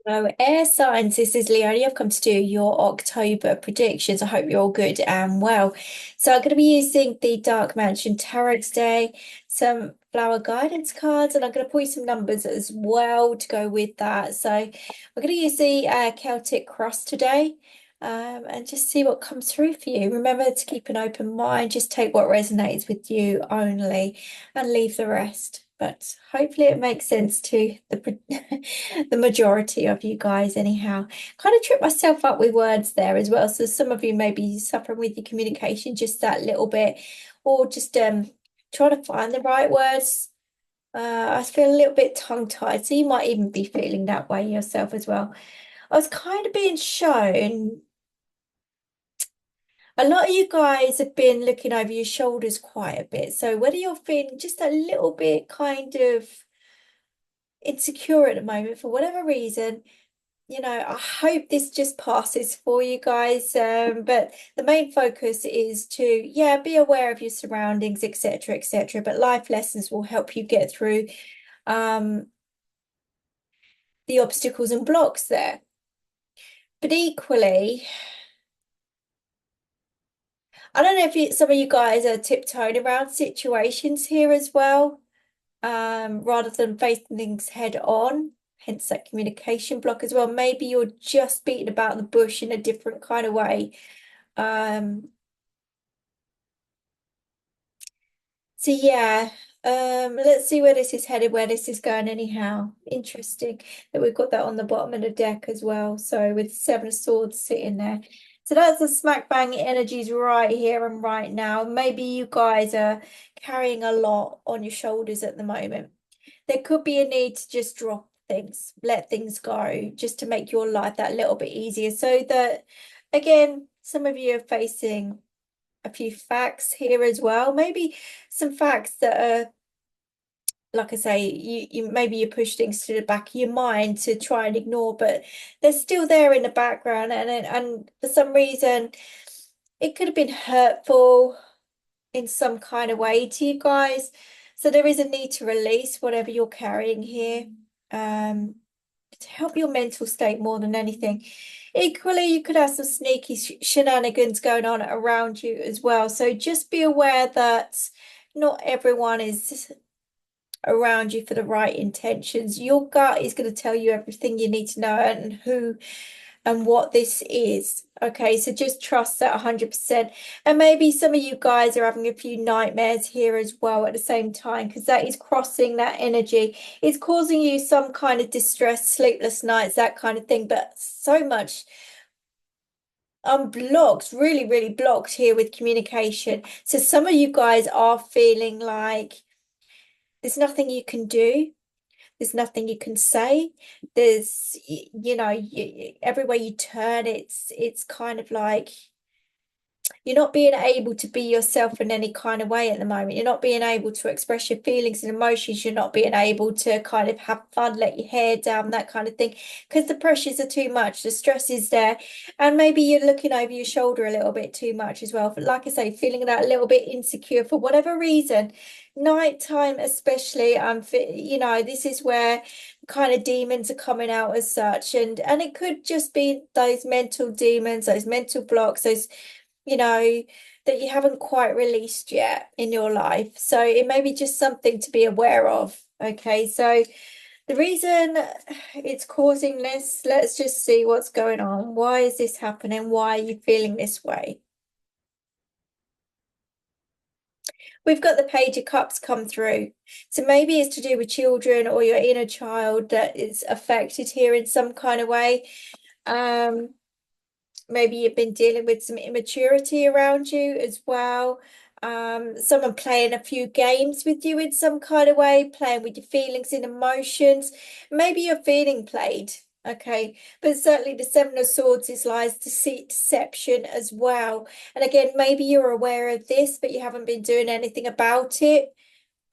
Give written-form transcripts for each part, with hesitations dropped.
Hello, air signs. This is Leone. I've come to do your October predictions. I hope you're all good and well. So I'm going to be using the Dark Mansion Tarot today, some flower guidance cards, and I'm going to pull you some numbers as well to go with that. So we're going to use the Celtic Cross today, and just see what comes through for you. Remember to keep an open mind. Just take what resonates with you only, and leave the rest. But hopefully it makes sense to the majority of you guys anyhow. Kind of trip myself up with words there as well. So some of you may be suffering with your communication just that little bit, or just trying to find the right words. I feel a little bit tongue-tied, so you might even be feeling that way yourself as well. I was kind of being shown a lot of you guys have been looking over your shoulders quite a bit. So whether you're feeling just a little bit kind of insecure at the moment for whatever reason, I hope this just passes for you guys. But the main focus is to, yeah, be aware of your surroundings, etc., etc. But life lessons will help you get through um the obstacles and blocks there. But equally, I don't know if some of you guys are tiptoeing around situations here as well, rather than facing things head on, hence that communication block as well. Maybe you're just beating about the bush in a different kind of way. Um, So yeah, let's see where this is headed, where this is going anyhow. Interesting that we've got that on the bottom of the deck as well. So with Seven of Swords sitting there. So that's the smack bang energies right here and right now. Maybe you guys are carrying a lot on your shoulders at the moment. There could be a need to just drop things, let things go, just to make your life that little bit easier. So that, again, some of you are facing a few facts here as well. Maybe some facts that are, like I say, you maybe you push things to the back of your mind to try and ignore, but they're still there in the background, and for some reason it could have been hurtful in some kind of way to you guys. So there is a need to release whatever you're carrying here. Um, to help your mental state more than anything. Equally, you could have some sneaky shenanigans going on around you as well. So just be aware that not everyone is around you for the right intentions. Your gut is going to tell you everything you need to know and who and what this is. Okay, so just trust that 100%. And maybe some of you guys are having a few nightmares here as well at the same time, because that is crossing that energy. It's causing you some kind of distress, sleepless nights, that kind of thing, but so much blocked, really, really blocked here with communication. So some of you guys are feeling like there's nothing you can do. There's nothing you can say. There's, everywhere you turn, it's kind of like you're not being able to be yourself in any kind of way at the moment. You're not being able to express your feelings and emotions. You're not being able to kind of have fun, let your hair down, that kind of thing, because the pressures are too much. The stress is there. And maybe you're looking over your shoulder a little bit too much as well. But like I say, feeling that a little bit insecure for whatever reason. Nighttime, especially, this is where kind of demons are coming out as such. And it could just be those mental demons, those mental blocks, those you know, that you haven't quite released yet in your life. So it may be just something to be aware of. Okay, so the reason it's causing this, let's just see what's going on. Why is this happening? Why are you feeling this way? We've got the Page of Cups come through. So maybe it's to do with children or your inner child that is affected here in some kind of way. Um, Maybe you've been dealing with some immaturity around you as well. Someone playing a few games with you in some kind of way, playing with your feelings and emotions. Maybe you're feeling played, okay? But certainly the Seven of Swords is lies, deceit, deception as well. And again, maybe you're aware of this, but you haven't been doing anything about it.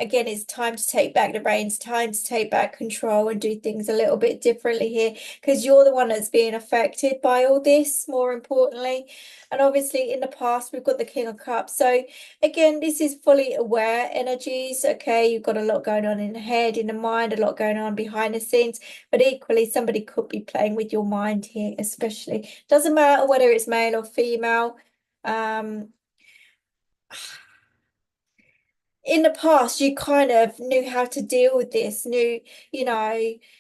again, it's time to take back the reins, time to take back control and do things a little bit differently here because you're the one that's being affected by all this, more importantly. And obviously, in the past, we've got the King of Cups. So, again, this is fully aware energies. Okay, you've got a lot going on in the head, in the mind, a lot going on behind the scenes. But equally, somebody could be playing with your mind here, especially. Doesn't matter whether it's male or female. Um, in the past you kind of knew how to deal with this, knew, you know,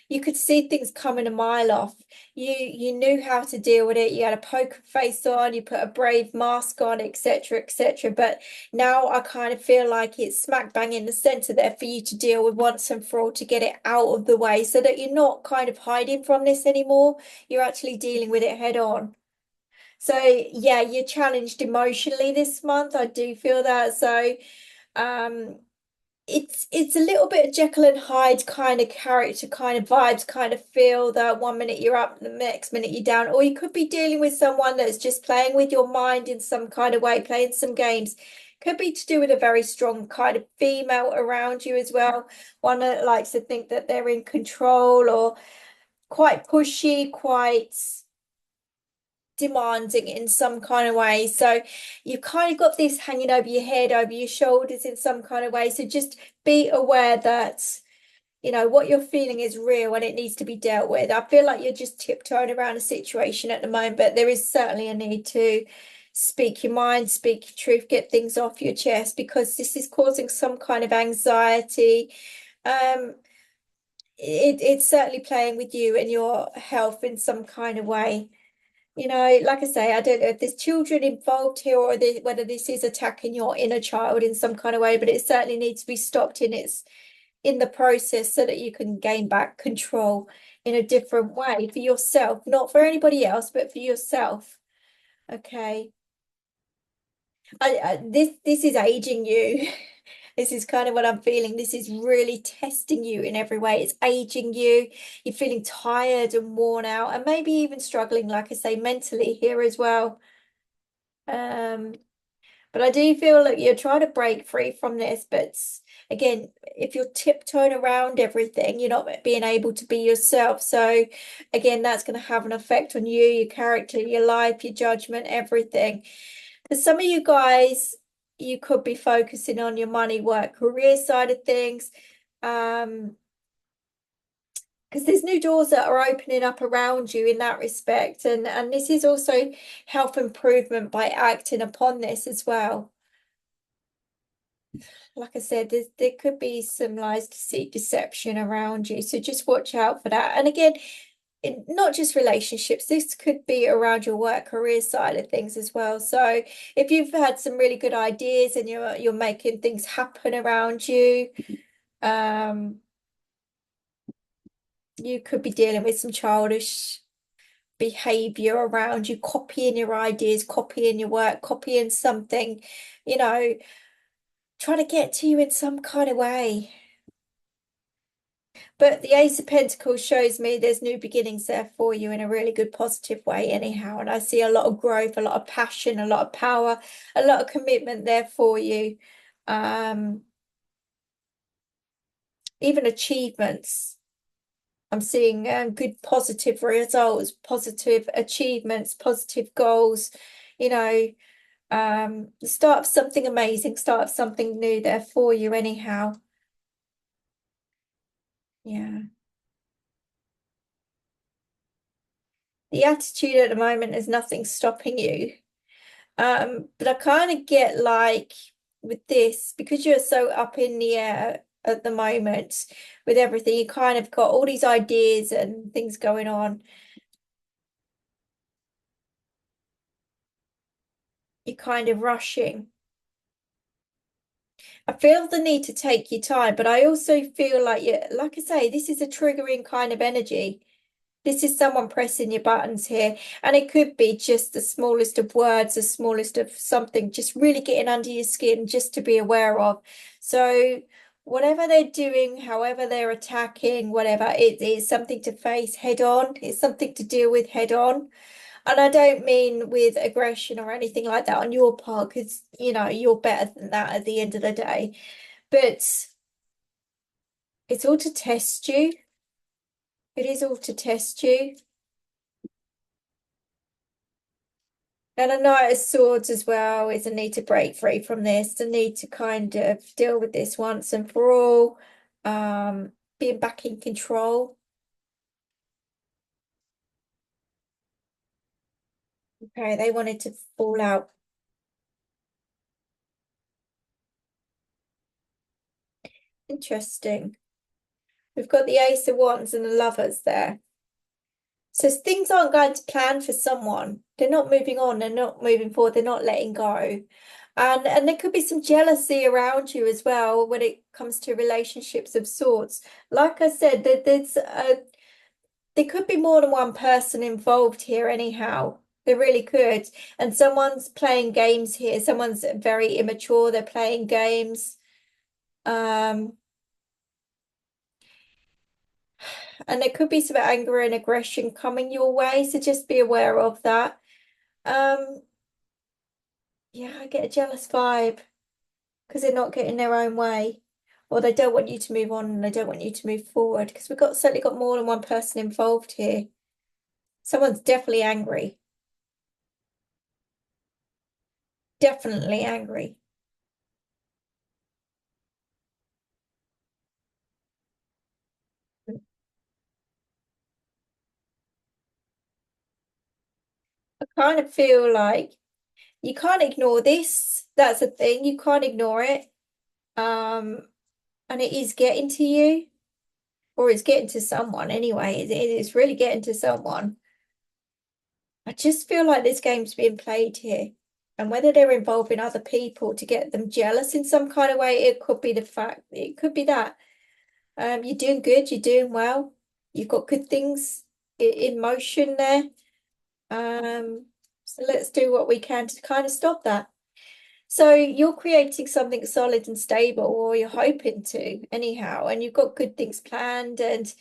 you could see things coming a mile off. You knew how to deal with it. You had a poker face on, you put a brave mask on, etc., etc. But now I kind of feel like it's smack bang in the center there for you to deal with once and for all, to get it out of the way so that you're not kind of hiding from this anymore. You're actually dealing with it head on. So yeah, you're challenged emotionally this month. I do feel that. So um it's a little bit of Jekyll and Hyde kind of character, kind of vibes, kind of feel that one minute you're up, the next minute you're down. Or you could be dealing with someone that's just playing with your mind in some kind of way, playing some games. Could be to do with a very strong kind of female around you as well. One that likes to think that they're in control or quite pushy, quite demanding in some kind of way. So you've kind of got this hanging over your head, over your shoulders in some kind of way. So just be aware that, you know, what you're feeling is real and it needs to be dealt with. I feel like you're just tiptoeing around a situation at the moment, but there is certainly a need to speak your mind, speak your truth, get things off your chest because this is causing some kind of anxiety. Um, it's certainly playing with you and your health in some kind of way. You know, like I say, I don't know if there's children involved here or whether this is attacking your inner child in some kind of way, but it certainly needs to be stopped in the process so that you can gain back control in a different way for yourself, not for anybody else, but for yourself. Okay. This is aging you. This is kind of what I'm feeling. This is really testing you in every way. It's aging you. You're feeling tired and worn out, and maybe even struggling, like I say, mentally here as well. Um, but I do feel like you're trying to break free from this. But again, if you're tiptoeing around everything, you're not being able to be yourself. So again, that's going to have an effect on you, your character, your life, your judgment, everything. For some of you guys, you could be focusing on your money, work, career side of things. Because there's new doors that are opening up around you in that respect. And this is also health improvement by acting upon this as well. Like I said, there could be some lies, deceit, deception around you. So just watch out for that. And again, not just relationships, this could be around your work career side of things as well. So if you've had some really good ideas and you're making things happen around you, um, you could be dealing with some childish behavior around you, copying your ideas, copying your work, copying something, you know, trying to get to you in some kind of way. But the Ace of Pentacles shows me there's new beginnings there for you in a really good positive way anyhow. And I see a lot of growth, a lot of passion, a lot of power, a lot of commitment there for you. Um, even achievements. I'm seeing good positive results, positive achievements, positive goals, you know, the start of something amazing, start of something new there for you anyhow. Yeah. The attitude at the moment is nothing stopping you. But I kind of get like with this, because you're so up in the air at the moment with everything, you kind of got all these ideas and things going on. You're kind of rushing. I feel the need to take your time, but I also feel like you, like I say, this is a triggering kind of energy. This is someone pressing your buttons here, and it could be just the smallest of words, the smallest of something, just really getting under your skin, just to be aware of. So whatever they're doing, however they're attacking, whatever, it is something to face head on. It's something to deal with head on. And I don't mean with aggression or anything like that on your part, because you know you're better than that at the end of the day. But It's all to test you. It is all to test you. And a Knight of Swords as well is a need to break free from this, the need to kind of deal with this once and for all, being back in control. Okay, they wanted to fall out. Interesting. We've got the Ace of Wands and the Lovers there. So things aren't going to plan for someone. They're not moving on, they're not moving forward, they're not letting go. And there could be some jealousy around you as well when it comes to relationships of sorts. Like I said, there could be more than one person involved here anyhow. There really could. And someone's playing games here. Someone's very immature. They're playing games. Um, and there could be some anger and aggression coming your way. So just be aware of that. Um, yeah, I get a jealous vibe because they're not getting their own way. Or they don't want you to move on and they don't want you to move forward because we've certainly got more than one person involved here. Someone's definitely angry. Definitely angry. I kind of feel like you can't ignore this. That's the thing. You can't ignore it. Um, and it is getting to you, or it's getting to someone anyway. It's really getting to someone. I just feel like this game's being played here. And whether they're involving other people to get them jealous in some kind of way, it could be the fact, it could be that. You're doing good, you're doing well. You've got good things in motion there. So let's do what we can to kind of stop that. So you're creating something solid and stable, or you're hoping to, anyhow, and you've got good things planned and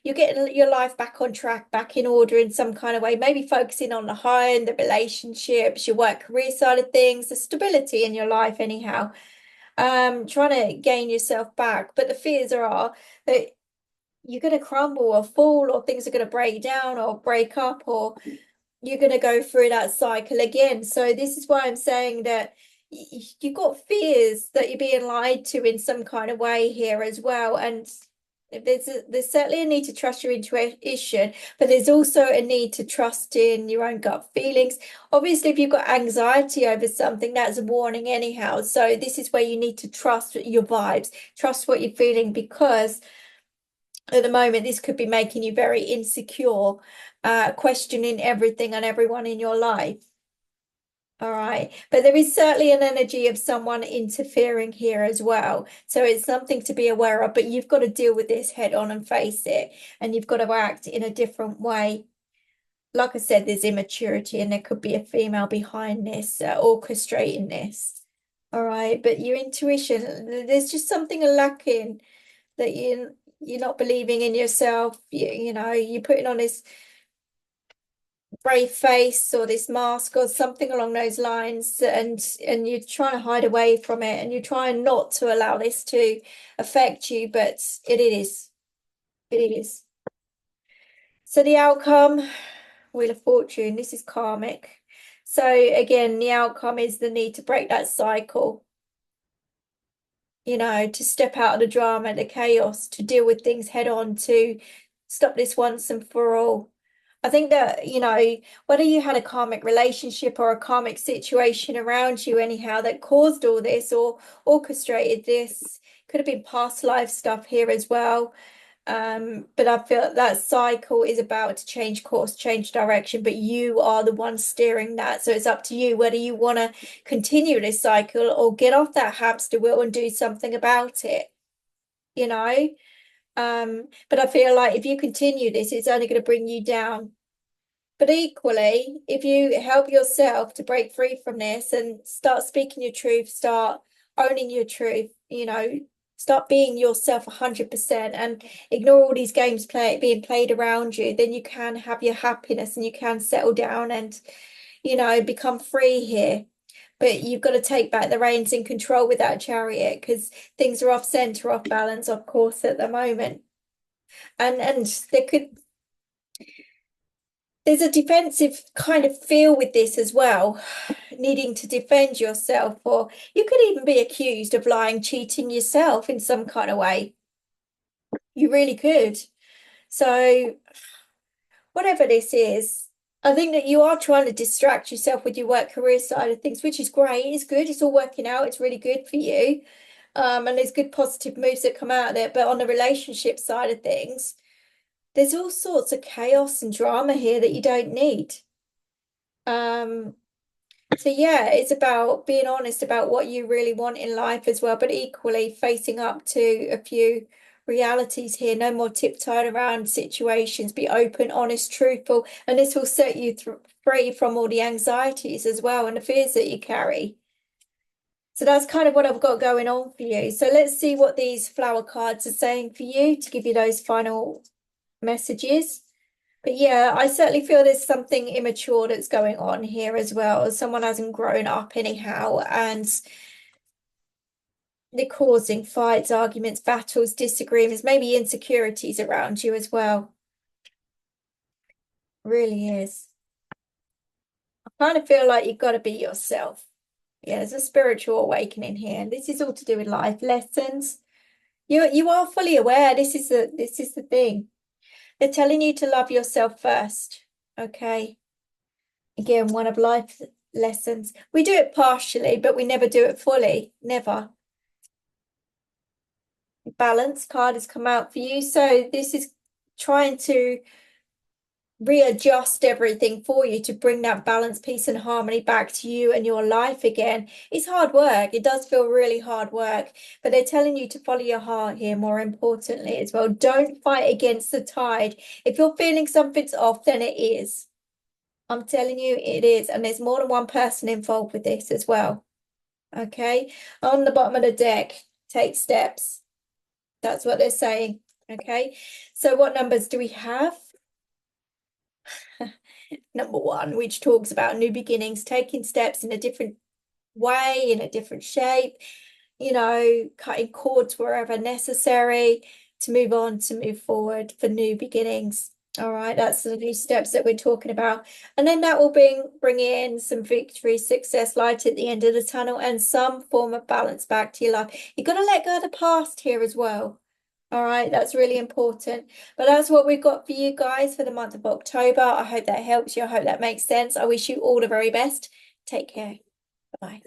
you're getting your life back on track, back in order in some kind of way, maybe focusing on the home, the relationships, your work career side of things, the stability in your life, anyhow. Trying to gain yourself back. But the fears are that you're going to crumble or fall, or things are going to break down or break up, or you're going to go through that cycle again. So this is why I'm saying that you've got fears that you're being lied to in some kind of way here as well. And there's certainly a need to trust your intuition, but there's also a need to trust in your own gut feelings. Obviously, if you've got anxiety over something, that's a warning anyhow. So this is where you need to trust your vibes, trust what you're feeling, because at the moment, this could be making you very insecure, questioning everything and everyone in your life. All right. But there is certainly an energy of someone interfering here as well. So it's something to be aware of, but you've got to deal with this head on and face it. And you've got to act in a different way. Like I said, there's immaturity and there could be a female behind this, orchestrating this. All right. But your intuition, there's just something lacking that you're not believing in yourself. You know, you're putting on this brave face or this mask or something along those lines, and you're trying to hide away from it, and you're trying not to allow this to affect you, but it is. So the outcome, Wheel of Fortune, this is karmic. So again, the outcome is the need to break that cycle, you know, to step out of the drama, the chaos, to deal with things head on, to stop this once and for all. I think that, you know, whether you had a karmic relationship or a karmic situation around you, anyhow, that caused all this or orchestrated this, could have been past life stuff here as well. But I feel that cycle is about to change course, change direction, but you are the one steering that. So it's up to you whether you want to continue this cycle or get off that hamster wheel and do something about it, you know? But I feel like if you continue this, it's only going to bring you down. But equally, if you help yourself to break free from this and start speaking your truth, start owning your truth, you know, start being yourself 100% and ignore all these games being played around you, then you can have your happiness and you can settle down and, you know, become free here. but you've got to take back the reins in control with that Chariot, because things are off center, off balance, of course, at the moment. And there's a defensive kind of feel with this as well, needing to defend yourself, or you could even be accused of lying, cheating yourself in some kind of way. You really could. So whatever this is, I think that you are trying to distract yourself with your work career side of things, which is great. It's good. It's all working out. It's really good for you. And there's good positive moves that come out of it. But on the relationship side of things, there's all sorts of chaos and drama here that you don't need. So yeah, it's about being honest about what you really want in life as well, but equally facing up to a few realities here. No more tiptoeing around situations. Be open, honest, truthful, and this will set you free from all the anxieties as well and the fears that you carry. So that's kind of what I've got going on for you. So let's see what these flower cards are saying for you to give you those final messages. But yeah, I certainly feel there's something immature that's going on here as well. Someone hasn't grown up anyhow, and they're causing fights, arguments, battles, disagreements, maybe insecurities around you as well. Really is. I kind of feel like you've got to be yourself. Yeah, there's a spiritual awakening here. This is all to do with life lessons. You are fully aware. This is the thing. They're telling you to love yourself first. Okay. Again, one of life lessons. We do it partially, but we never do it fully. Never. Balance card has come out for you. So this is trying to readjust everything for you to bring that balance, peace, and harmony back to you and your life again. It's hard work. It does feel really hard work, but they're telling you to follow your heart here, more importantly as well. Don't fight against the tide. If you're feeling something's off, then it is. I'm telling you, it is. And there's more than one person involved with this as well. Okay. On the bottom of the deck, take steps. That's what they're saying. Okay. So what numbers do we have? Number 1, which talks about new beginnings, taking steps in a different way, in a different shape, cutting cords wherever necessary to move on, to move forward for new beginnings. All right, that's the new steps that we're talking about. And then that will bring in some victory, success, light at the end of the tunnel, and some form of balance back to your life. You've got to let go of the past here as well. All right, that's really important. But that's what we've got for you guys for the month of October. I hope that helps you. I hope that makes sense. I wish you all the very best. Take care. Bye-bye.